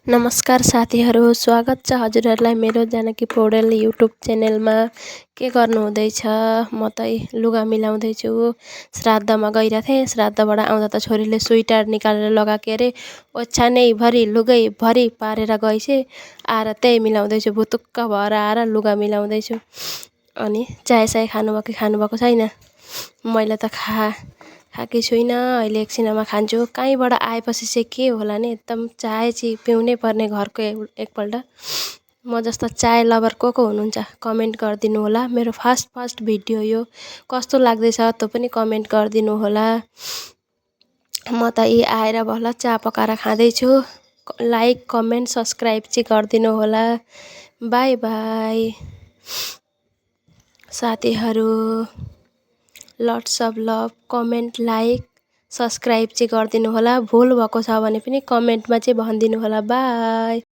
नमस्कार साथीहरू, स्वागत छ हजुरहरूलाई मेरो जानकी पौडेल युट्युब च्यानलमा। के गर्नुहुँदैछ? म त लुगा मिलाउँदैछु। श्राद्धमा गइरहेको थिएँ। श्राद्धबाट आउँदा त छोरीले स्वेटर निकालेर लगाएको अरे। ओछ्यानैभरि लुगैभरि पारेर गइछ। आएर त्यही मिलाउँदैछु। भुतुक्क भएर आएर लुगा मिलाउँदैछु। अनि चायसाय खानुभयो कि खानुभएको छैन? मैले त खाएकै छुइनँ। अहिले एकछिनमा खान्छु। कहीँबाट आएपछि चाहिँ के होला नि, एकदम चाय चाहिँ पिउनै पर्ने घरको एकपल्ट। म जस्तो चाय लभर को हुनुहुन्छ कमेन्ट गरिदिनु होला। मेरो फर्स्ट भिडियो यो कस्तो लाग्दैछ त्यो पनि कमेन्ट गरिदिनु होला। म त यी आएर भल चिया पकाएर खाँदैछु। लाइक कमेन्ट सब्सक्राइब चाहिँ गरिदिनु होला। बाई बाई साथीहरू। Lots of love. Comment like subscribe चाहिँ गरिदिनु होला। भुल भएको छ भने पनि कमेन्टमा चाहिँ भनिदिनु होला। बाई।